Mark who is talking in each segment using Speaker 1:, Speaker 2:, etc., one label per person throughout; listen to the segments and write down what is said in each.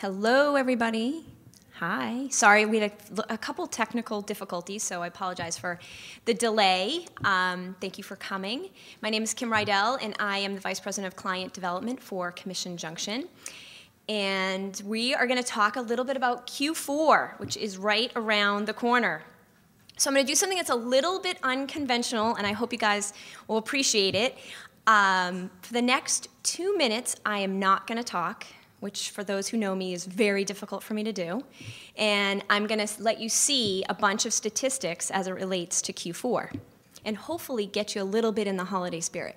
Speaker 1: Hello, everybody. Hi. Sorry, we had a couple technical difficulties, so I apologize for the delay. Thank you for coming. My name is Kim Riedell, and I am the Vice President of Client Development for Commission Junction. And we are going to talk a little bit about Q4, which is right around the corner. So I'm going to do something that's a little bit unconventional, and I hope you guys will appreciate it. For the next 2 minutes, I am not going to talk, which for those who know me is very difficult for me to do. And I'm going to let you see a bunch of statistics as it relates to Q4, and hopefully get you a little bit in the holiday spirit.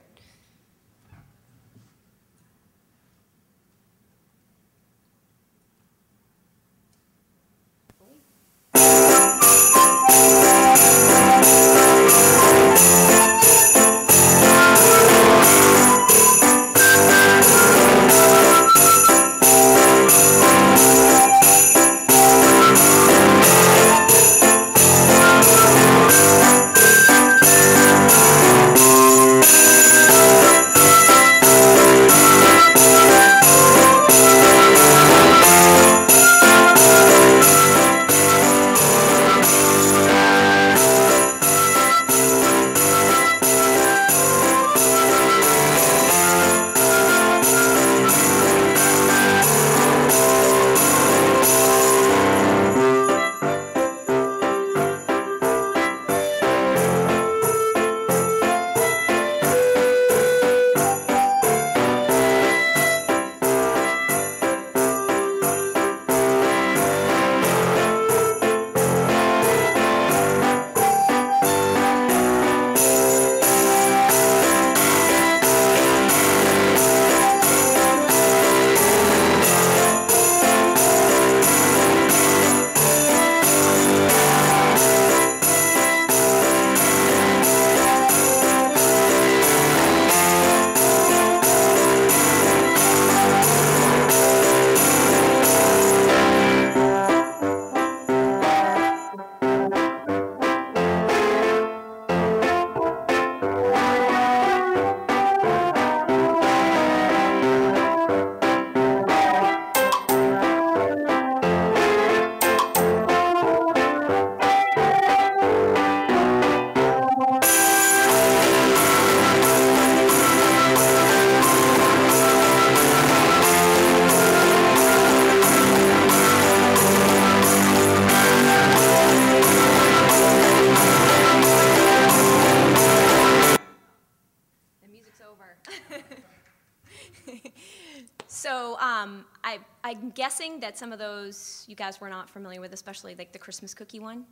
Speaker 1: So I'm guessing that some of those you guys were not familiar with, especially like the Christmas cookie one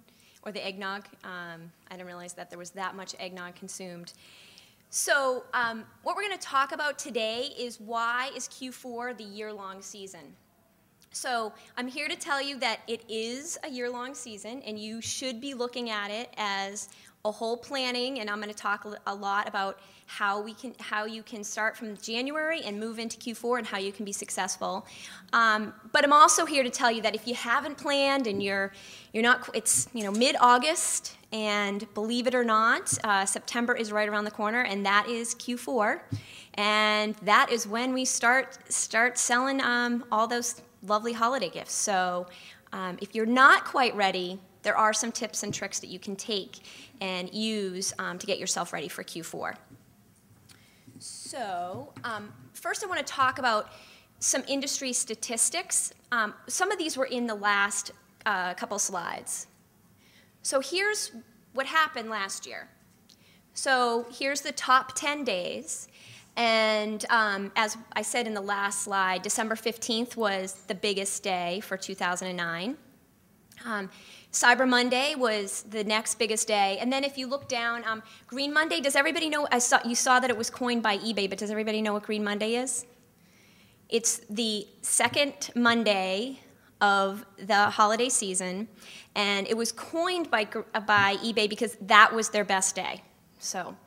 Speaker 1: or the eggnog. I didn't realize that there was that much eggnog consumed. So what we're going to talk about today is why is Q4 the year-long season. So I'm here to tell you that it is a year-long season, and you should be looking at it as a whole planning, and I'm going to talk a lot about how you can start from January and move into Q4 and how you can be successful. But I'm also here to tell you that if you haven't planned and you're not, it's mid-August, and believe it or not, September is right around the corner, and that is Q4, and that is when we start selling all those lovely holiday gifts. So if you're not quite ready, there are some tips and tricks that you can take and use to get yourself ready for Q4. So first I want to talk about some industry statistics. Some of these were in the last couple slides. So here's what happened last year. So here's the top 10 days. And as I said in the last slide, December 15th was the biggest day for 2009. Cyber Monday was the next biggest day. And then if you look down, Green Monday, does everybody know? You saw that it was coined by eBay, but does everybody know what Green Monday is? It's the second Monday of the holiday season, and it was coined by eBay because that was their best day. So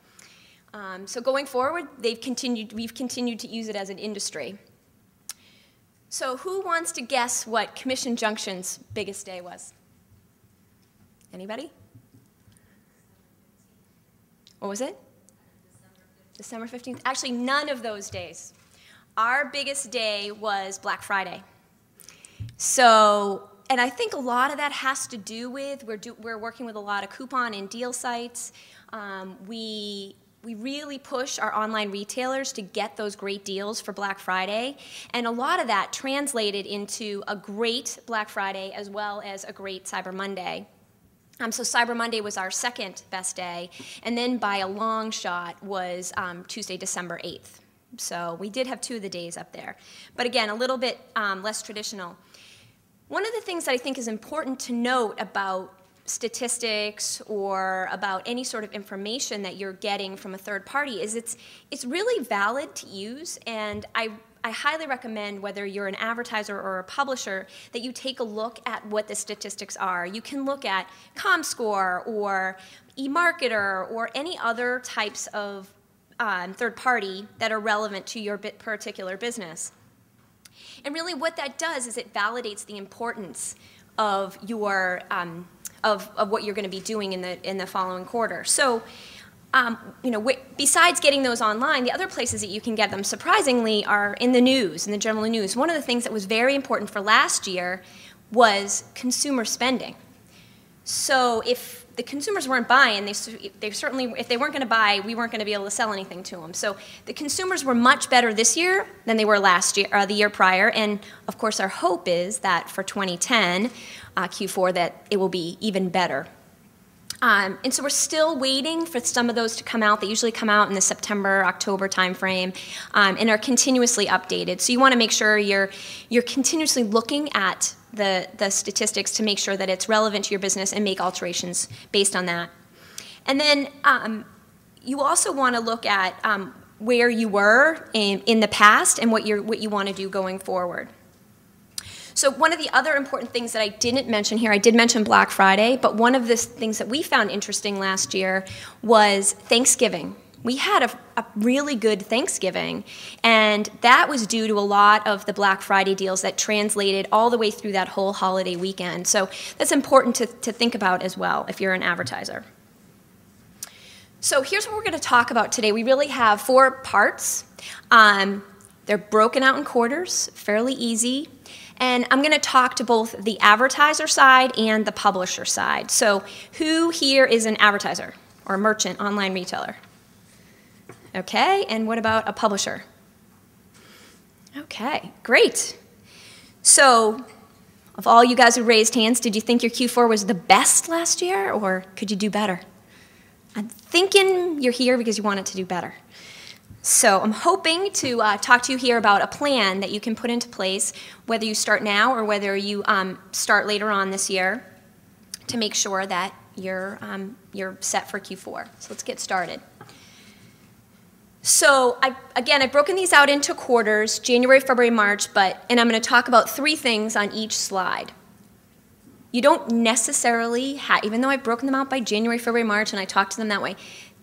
Speaker 1: going forward, we've continued to use it as an industry. So who wants to guess what Commission Junction's biggest day was? Anybody? What was it? December 15th. Actually, none of those days. Our biggest day was Black Friday. So, and I think a lot of that has to do with, we're working with a lot of coupon and deal sites. We really push our online retailers to get those great deals for Black Friday, and a lot of that translated into a great Black Friday as well as a great Cyber Monday. So Cyber Monday was our second best day, and then by a long shot was Tuesday, December 8th. So we did have 2 of the days up there. But again, a little bit less traditional. One of the things that I think is important to note about statistics or about any sort of information that you're getting from a third party is it's really valid to use, and I highly recommend, whether you're an advertiser or a publisher, that you take a look at what the statistics are. You can look at ComScore or eMarketer or any other types of third party that are relevant to your particular business. And really what that does is it validates the importance of your of what you're going to be doing in the following quarter. So, besides getting those online, the other places that you can get them, surprisingly, are in the news, in the general news. One of the things that was very important for last year was consumer spending. So if the consumers weren't buying, they certainly, if they weren't going to buy, we weren't going to be able to sell anything to them. So the consumers were much better this year than they were last year, the year prior. And of course, our hope is that for 2010, Q4, that it will be even better. And so we're still waiting for some of those to come out. They usually come out in the September, October timeframe, and are continuously updated. So you want to make sure you're continuously looking at the statistics to make sure that it's relevant to your business and make alterations based on that. And then you also want to look at where you were in the past and what you want to do going forward. So one of the other important things that I didn't mention here, I did mention Black Friday, but one of the things that we found interesting last year was Thanksgiving. We had a really good Thanksgiving, and that was due to a lot of the Black Friday deals that translated all the way through that whole holiday weekend. So that's important to think about as well if you're an advertiser. So here's what we're going to talk about today. We really have 4 parts. They're broken out in quarters, fairly easy. And I'm going to talk to both the advertiser side and the publisher side. So who here is an advertiser or merchant, online retailer? Okay, and what about a publisher? Okay, great. So of all you guys who raised hands, did you think your Q4 was the best last year, or could you do better? I'm thinking you're here because you want it to do better. So I'm hoping to talk to you here about a plan that you can put into place, whether you start now or whether you start later on this year, to make sure that you're set for Q4. So let's get started. So I've broken these out into quarters, January, February, March, and I'm going to talk about 3 things on each slide. You don't necessarily even though I've broken them out by January, February, March, and I talk to them that way,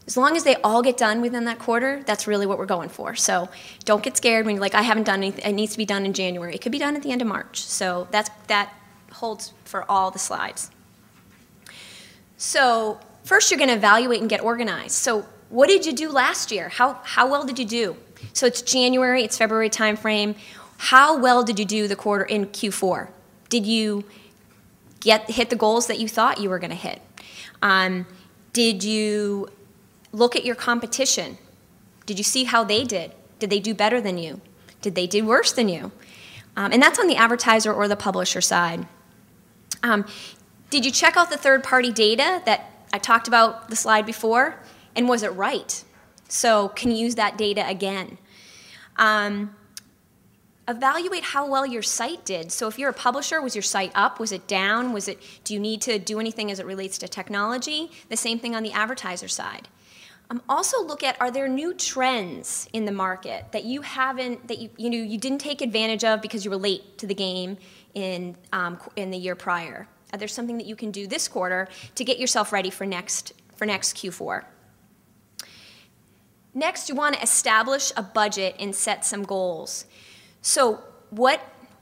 Speaker 1: as long as they all get done within that quarter, that's really what we're going for. So don't get scared when you're like, I haven't done anything, it needs to be done in January. It could be done at the end of March. So that holds for all the slides. So first you're going to evaluate and get organized. So what did you do last year? How well did you do? So it's January, it's February timeframe. How well did you do the quarter in Q4? Did you hit the goals that you thought you were going to hit? Did you look at your competition? Did you see how they did? Did they do better than you? Did they do worse than you? And that's on the advertiser or the publisher side. Did you check out the third-party data that I talked about the slide before? And was it right? So can you use that data again? Evaluate how well your site did. So if you're a publisher, was your site up? Was it down? Do you need to do anything as it relates to technology? The same thing on the advertiser side. Also look at, are there new trends in the market that you didn't take advantage of because you were late to the game in the year prior? Are there something that you can do this quarter to get yourself ready for next Q4? Next, you want to establish a budget and set some goals. So what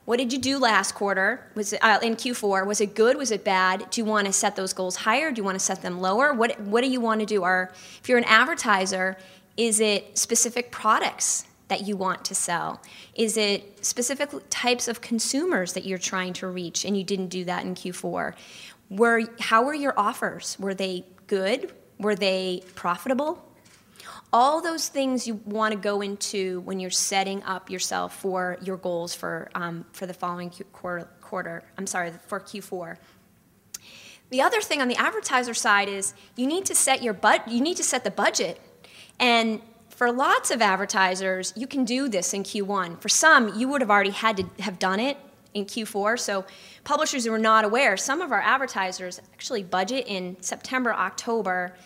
Speaker 1: did you do last quarter? Was it, in Q4? Was it good? Was it bad? Do you want to set those goals higher? Do you want to set them lower? What do you want to do? If you're an advertiser, is it specific products that you want to sell? Is it specific types of consumers that you're trying to reach and you didn't do that in Q4? How were your offers? Were they good? Were they profitable? All those things you want to go into when you're setting up yourself for your goals for the following quarter. I'm sorry, for Q4. The other thing on the advertiser side is you need to set the budget. And for lots of advertisers, you can do this in Q1. For some, you would have already had to have done it in Q4. So publishers who are not aware, some of our advertisers actually budget in September, October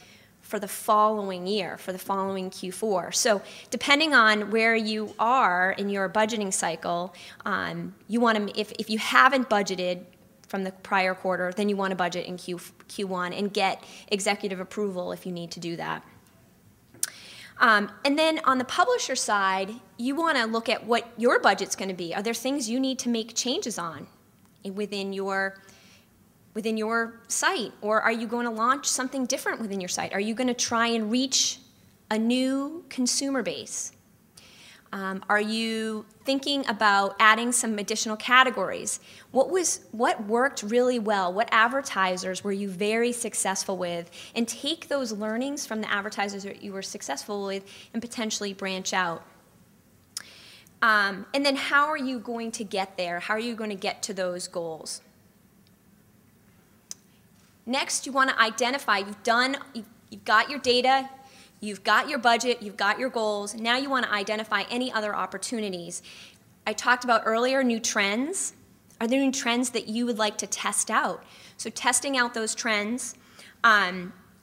Speaker 1: for the following year, for the following Q4. So depending on where you are in your budgeting cycle, you want to, if you haven't budgeted from the prior quarter, then you want to budget in Q1 and get executive approval if you need to do that. And then on the publisher side, you want to look at what your budget's going to be. Are there things you need to make changes on within your site? Or are you going to launch something different within your site? Are you going to try and reach a new consumer base? Are you thinking about adding some additional categories? What worked really well? What advertisers were you very successful with? And take those learnings from the advertisers that you were successful with and potentially branch out. And then how are you going to get there? How are you going to get to those goals? Next, you want to identify, you've got your data, you've got your budget, you've got your goals. Now you want to identify any other opportunities. I talked about earlier new trends. Are there new trends that you would like to test out? So testing out those trends,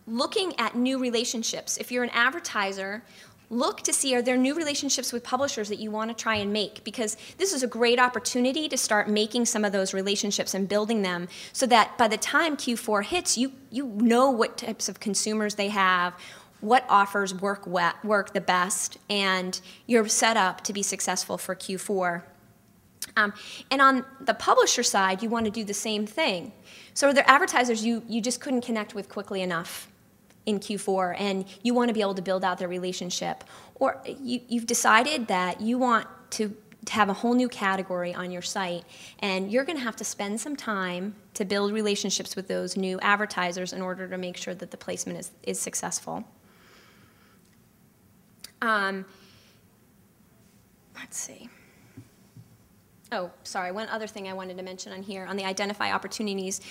Speaker 1: looking at new relationships. If you're an advertiser, look to see, are there new relationships with publishers that you want to try and make? Because this is a great opportunity to start making some of those relationships and building them so that by the time Q4 hits, you know what types of consumers they have, what offers work the best, and you're set up to be successful for Q4. And on the publisher side, you want to do the same thing. So are there advertisers you just couldn't connect with quickly enough in Q4, and you want to be able to build out their relationship? Or you've decided that you want to have a whole new category on your site, and you're going to have to spend some time to build relationships with those new advertisers in order to make sure that the placement is successful. Let's see. Oh, sorry, one other thing I wanted to mention on here, on the identify opportunities.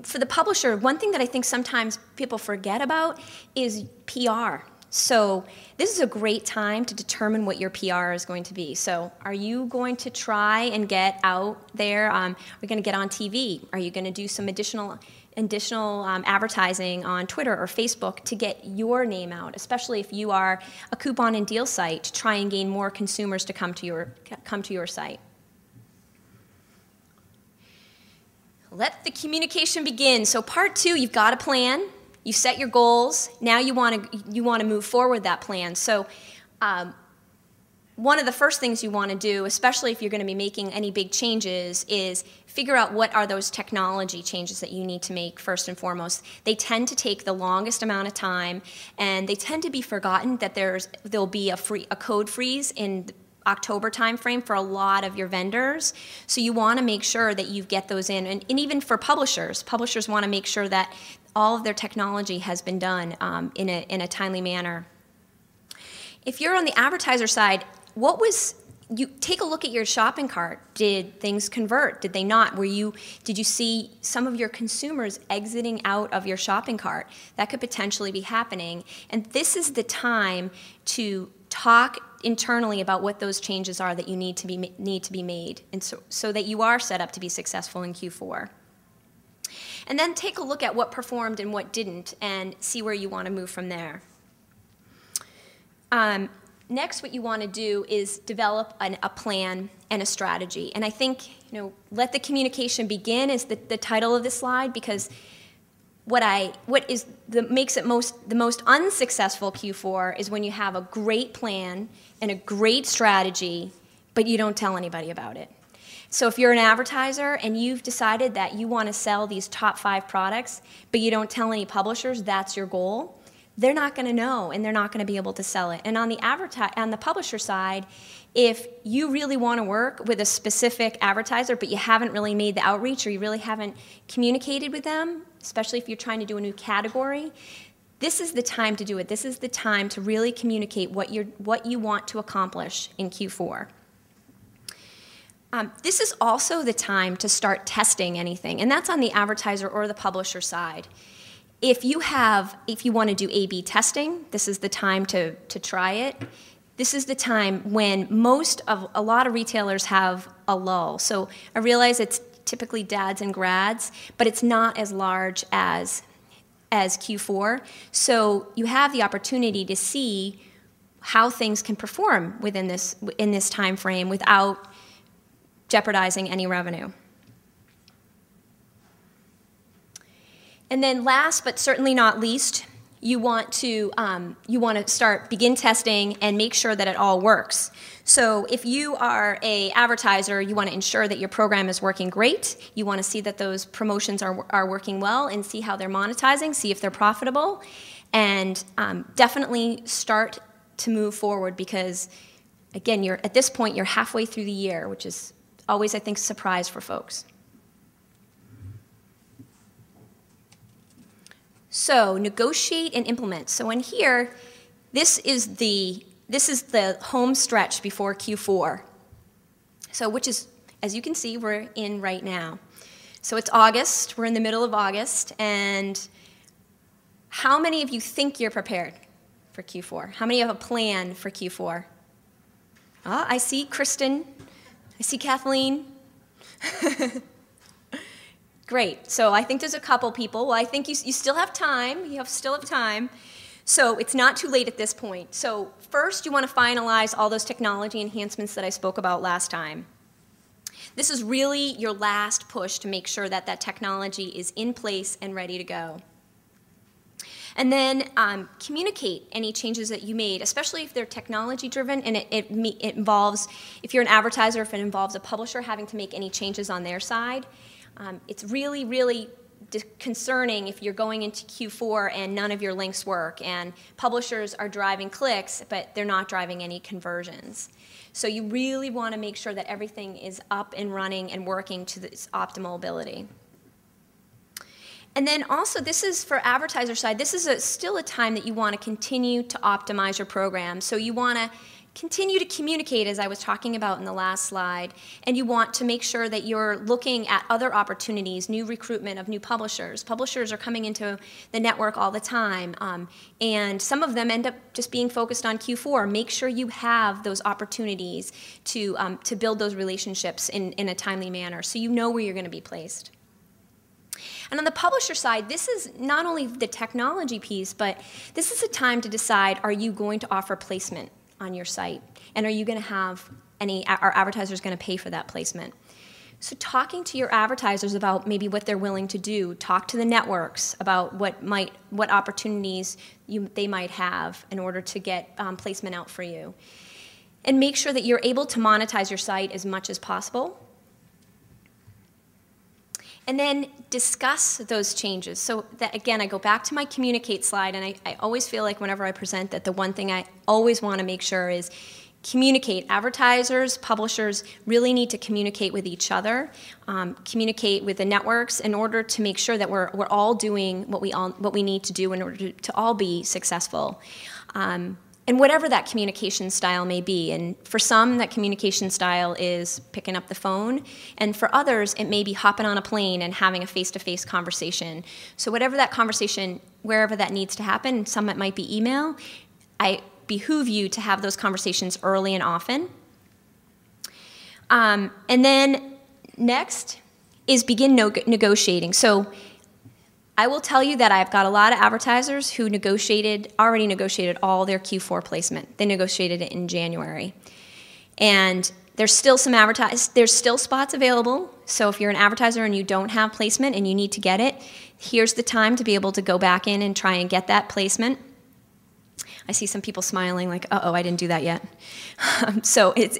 Speaker 1: For the publisher, one thing that I think sometimes people forget about is PR. So this is a great time to determine what your PR is going to be. So are you going to try and get out there? Are you going to get on TV? Are you going to do some additional advertising on Twitter or Facebook to get your name out, especially if you are a coupon and deal site, to try and gain more consumers to come to your site? Let the communication begin. So part 2, you've got a plan. You set your goals. Now you want to move forward that plan. So one of the first things you want to do, especially if you're going to be making any big changes, is figure out what are those technology changes that you need to make first and foremost. They tend to take the longest amount of time, and they tend to be forgotten that there'll be a code freeze in the October timeframe for a lot of your vendors. So you want to make sure that you get those in. And even for publishers want to make sure that all of their technology has been done in a timely manner. If you're on the advertiser side, you take a look at your shopping cart. Did things convert? Did they not? Did you see some of your consumers exiting out of your shopping cart? That could potentially be happening. And this is the time to talk internally about what those changes are that you need to be made, and so that you are set up to be successful in Q4. And then take a look at what performed and what didn't, and see where you want to move from there. Next, what you want to do is develop a plan and a strategy. And I think, let the communication begin is the title of this slide, because makes it the most unsuccessful Q4 is when you have a great plan and a great strategy, but you don't tell anybody about it. So if you're an advertiser and you've decided that you want to sell these top 5 products, but you don't tell any publishers that's your goal, they're not going to know, and they're not going to be able to sell it. And on the publisher side, if you really want to work with a specific advertiser, but you haven't really made the outreach, or you really haven't communicated with them, especially if you're trying to do a new category, this is the time to do it. This is the time to really communicate what you want to accomplish in Q4. This is also the time to start testing anything, and that's on the advertiser or the publisher side. If you want to do A/B testing, this is the time to try it. This is the time when a lot of retailers have a lull. So I realize it's typically dads and grads, but it's not as large as Q4. So you have the opportunity to see how things can perform in this time frame without jeopardizing any revenue. And then last but certainly not least, you want to begin testing and make sure that it all works. So if you are an advertiser, you want to ensure that your program is working great. You want to see that those promotions are working well and see how they're monetizing, see if they're profitable, and definitely start to move forward because, again, at this point, you're halfway through the year, which is always, I think, a surprise for folks. So negotiate and implement. So in here, this is the home stretch before Q4. So which is, as you can see, we're in right now. So it's August. We're in the middle of August. And how many of you think you're prepared for Q4? How many have a plan for Q4? Oh, I see Kristen. I see Kathleen. Great. So I think there's a couple people. Well, I think you still have time. You still have time. So it's not too late at this point. So first, you want to finalize all those technology enhancements that I spoke about last time. This is really your last push to make sure that that technology is in place and ready to go. And then communicate any changes that you made, especially if they're technology-driven and it involves, if you're an advertiser, if it involves a publisher having to make any changes on their side. It's really, really concerning if you're going into Q4 and none of your links work and publishers are driving clicks, but they're not driving any conversions. So you really want to make sure that everything is up and running and working to its optimal ability. And then also, this is for advertiser side, this is still a time that you want to continue to optimize your program. So you want to continue to communicate, as I was talking about in the last slide, and you want to make sure that you're looking at other opportunities, new recruitment of new publishers. Publishers are coming into the network all the time, and some of them end up just being focused on Q4. Make sure you have those opportunities to build those relationships in a timely manner so you know where you're going to be placed. And on the publisher side, this is not only the technology piece, but this is a time to decide, are you going to offer placement on your site? And are you going to have are advertisers going to pay for that placement? So talking to your advertisers about maybe what they're willing to do, talk to the networks about what opportunities they might have in order to get placement out for you. And make sure that you're able to monetize your site as much as possible. And then discuss those changes. So that, again, I go back to my communicate slide, and I always feel like whenever I present that the one thing I always want to make sure is communicate. Advertisers, publishers really need to communicate with each other, communicate with the networks in order to make sure that we're all doing what we need to do in order to all be successful. And whatever that communication style may be. And for some, that communication style is picking up the phone. And for others, it may be hopping on a plane and having a face-to-face conversation. So whatever that conversation, wherever that needs to happen, some it might be email, I behoove you to have those conversations early and often. And then next is begin negotiating. So I will tell you that I've got a lot of advertisers who already negotiated all their Q4 placement. They negotiated it in January. And there's still there's still spots available. So if you're an advertiser and you don't have placement and you need to get it, here's the time to be able to go back in and try and get that placement. I see some people smiling like, uh-oh, I didn't do that yet. So it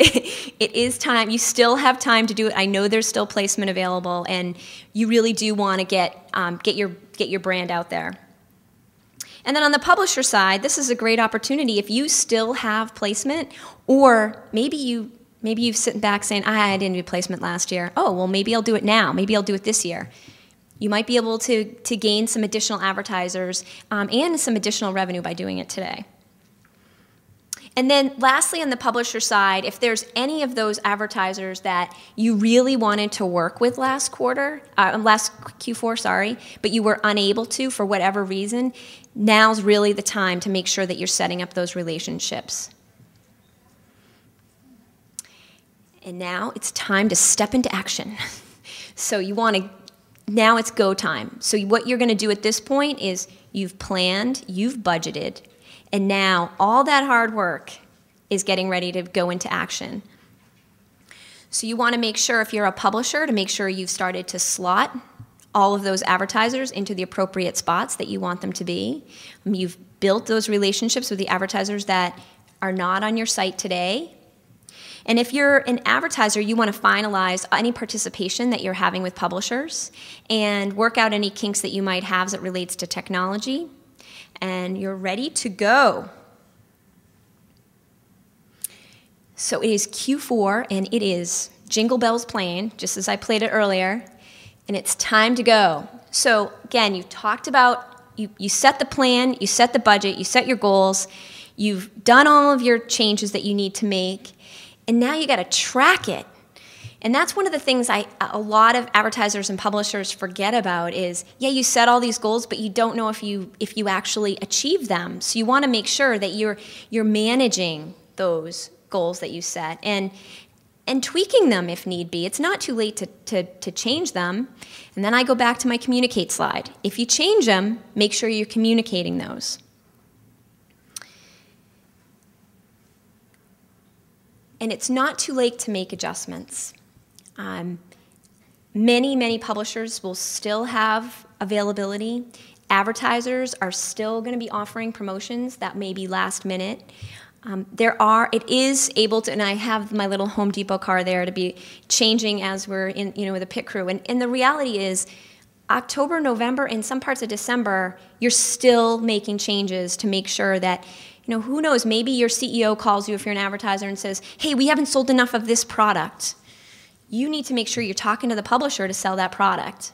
Speaker 1: is time. You still have time to do it. I know there's still placement available, and you really do want to get your brand out there. And then on the publisher side, this is a great opportunity if you still have placement, or maybe you've sitting back saying, I didn't do placement last year. Oh, well, maybe I'll do it now. Maybe I'll do it this year. You might be able to gain some additional advertisers and some additional revenue by doing it today. And then lastly, on the publisher side, if there's any of those advertisers that you really wanted to work with last Q4, sorry, but you were unable to for whatever reason, now's really the time to make sure that you're setting up those relationships. And now it's time to step into action. So now it's go time. So what you're going to do at this point is you've planned, you've budgeted, and now all that hard work is getting ready to go into action. So you want to make sure, if you're a publisher, to make sure you've started to slot all of those advertisers into the appropriate spots that you want them to be. You've built those relationships with the advertisers that are not on your site today. And if you're an advertiser, you want to finalize any participation that you're having with publishers and work out any kinks that you might have as it relates to technology. And you're ready to go. So it is Q4, and it is Jingle Bells playing, just as I played it earlier, and it's time to go. So again, you talked about, you set the plan, you set the budget, you set your goals, you've done all of your changes that you need to make, and now you got to track it. And that's one of the things a lot of advertisers and publishers forget about is, yeah, you set all these goals, but you don't know if you actually achieve them. So you want to make sure that you're managing those goals that you set and tweaking them if need be. It's not too late to change them. And then I go back to my communicate slide. If you change them, make sure you're communicating those. And it's not too late to make adjustments. Many publishers will still have availability. Advertisers are still going to be offering promotions that may be last minute. It is able to, and I have my little Home Depot car there to be changing as we're in, with the pit crew. And the reality is, October, November, and some parts of December, you're still making changes to make sure that, who knows, maybe your CEO calls you if you're an advertiser and says, hey, we haven't sold enough of this product. You need to make sure you're talking to the publisher to sell that product.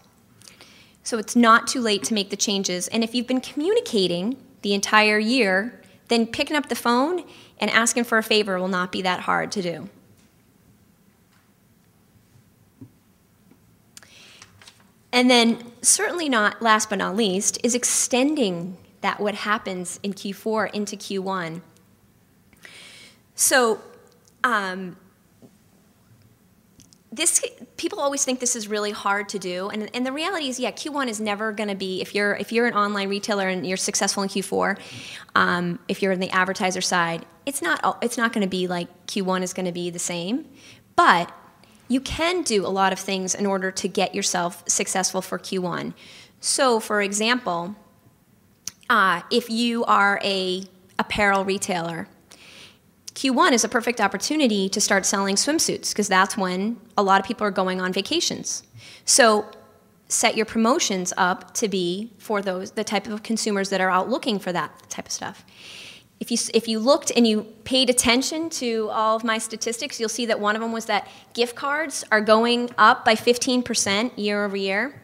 Speaker 1: So it's not too late to make the changes. And if you've been communicating the entire year, then picking up the phone and asking for a favor will not be that hard to do. And then certainly not last but not least is extending that what happens in Q4 into Q1. So people always think this is really hard to do, and the reality is, yeah, Q1 is never going to be, if you're an online retailer and you're successful in Q4, if you're in the advertiser side, it's not going to be like Q1 is going to be the same, but you can do a lot of things in order to get yourself successful for Q1. So, for example, if you are a apparel retailer, Q1 is a perfect opportunity to start selling swimsuits because that's when a lot of people are going on vacations. So set your promotions up to be for the type of consumers that are out looking for that type of stuff. If you looked and you paid attention to all of my statistics, you'll see that one of them was that gift cards are going up by 15% year over year.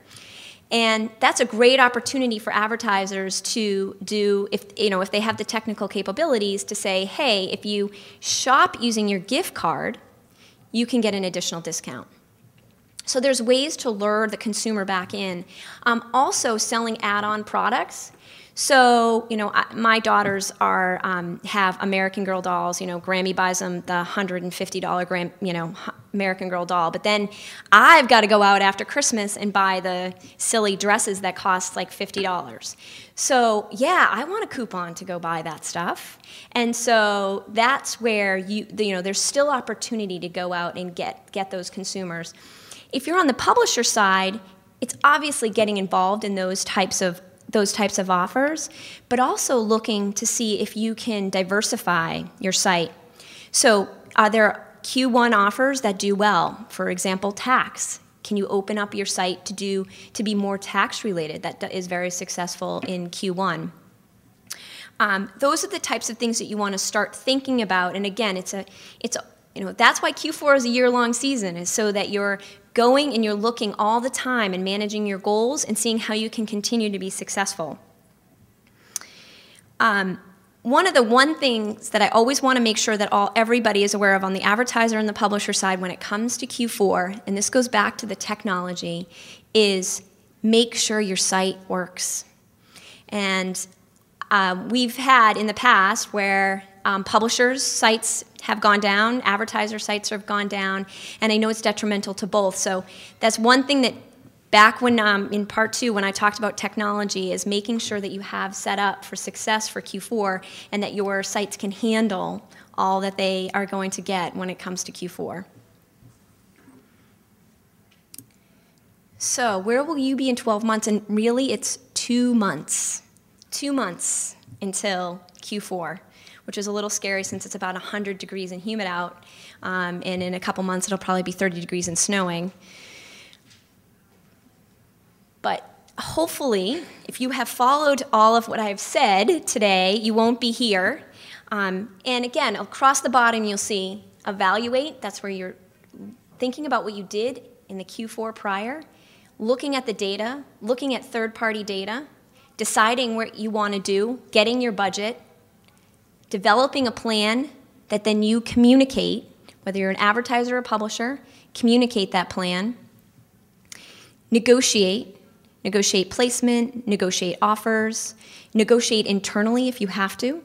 Speaker 1: And that's a great opportunity for advertisers to do, if they have the technical capabilities, to say, hey, if you shop using your gift card, you can get an additional discount. So there's ways to lure the consumer back in. Also selling add-on products. So, my daughters have American Girl dolls. Grammy buys them the $150 American Girl doll. But then I've got to go out after Christmas and buy the silly dresses that cost like $50. So, yeah, I want a coupon to go buy that stuff. And so that's where there's still opportunity to go out and get those consumers. If you're on the publisher side, it's obviously getting involved in those types of offers, but also looking to see if you can diversify your site. So are there Q1 offers that do well? For example, tax. Can you open up your site to be more tax related? That is very successful in Q1. Those are the types of things that you want to start thinking about. And again, that's why Q4 is a year-long season, is so that you're going and you're looking all the time and managing your goals and seeing how you can continue to be successful. One of the things that I always want to make sure that everybody is aware of on the advertiser and the publisher side when it comes to Q4, and this goes back to the technology, is make sure your site works. And we've had in the past where publishers' sites have gone down, advertiser sites have gone down, and I know it's detrimental to both. So that's one thing that back when in part 2 when I talked about technology is making sure that you have set up for success for Q4 and that your sites can handle all that they are going to get when it comes to Q4. So where will you be in 12 months? And really it's 2 months. 2 months until Q4, which is a little scary since it's about 100 degrees and humid out, and in a couple months it'll probably be 30 degrees and snowing. But hopefully, if you have followed all of what I've said today, you won't be here. And again, across the bottom you'll see evaluate. That's where you're thinking about what you did in the Q4 prior, looking at the data, looking at third-party data, deciding what you want to do, getting your budget, developing a plan that then you communicate, whether you're an advertiser or publisher, communicate that plan, negotiate placement, negotiate offers, negotiate internally if you have to,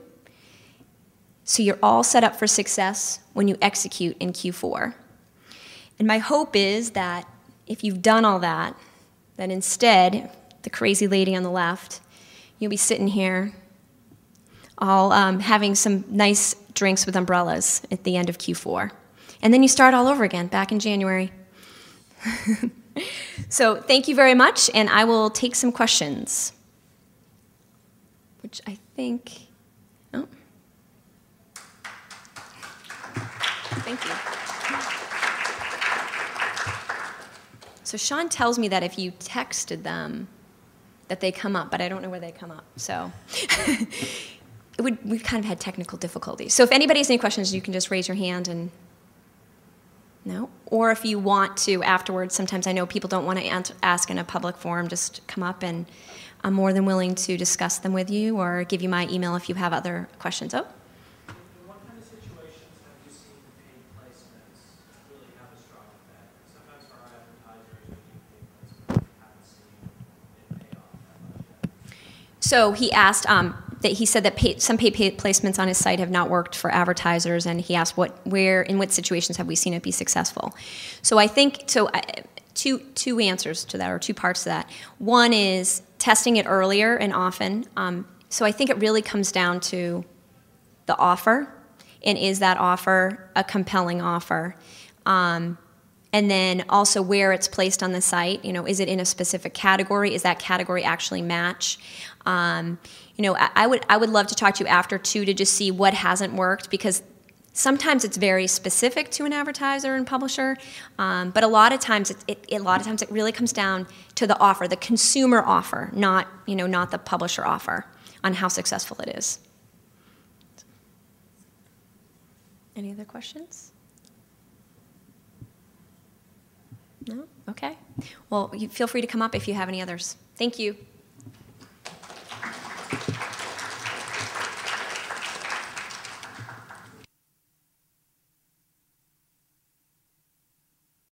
Speaker 1: so you're all set up for success when you execute in Q4. And my hope is that if you've done all that, that instead, the crazy lady on the left, you'll be sitting here all having some nice drinks with umbrellas at the end of Q4. And then you start all over again, back in January. So thank you very much, and I will take some questions, which I think, oh. Thank you. So Sean tells me that if you texted them, that they come up, but I don't know where they come up, so. We've kind of had technical difficulties. So if anybody has any questions, you can just raise your hand and, no? Or if you want to afterwards, sometimes I know people don't want to ask in a public forum, just come up and I'm more than willing to discuss them with you or give you my email if you have other questions. Oh?
Speaker 2: In what kind of situations have you seen the paid placements really have a strong effect? Sometimes for our advertisers, we do paid placements, we haven't seen it pay off that much yet.
Speaker 1: So he asked, that he said that some paid placements on his site have not worked for advertisers, and he asked in what situations have we seen it be successful. So I think, two answers to that, or two parts to that. One is testing it earlier and often. So I think it really comes down to the offer, and is that offer a compelling offer? And then also where it's placed on the site. Is it in a specific category? Is that category actually match? I would love to talk to you after too to just see what hasn't worked, because sometimes it's very specific to an advertiser and publisher, but a lot of times it really comes down to the offer, the consumer offer, not the publisher offer, on how successful it is. Any other questions? No? Okay. Well, feel free to come up if you have any others. Thank you.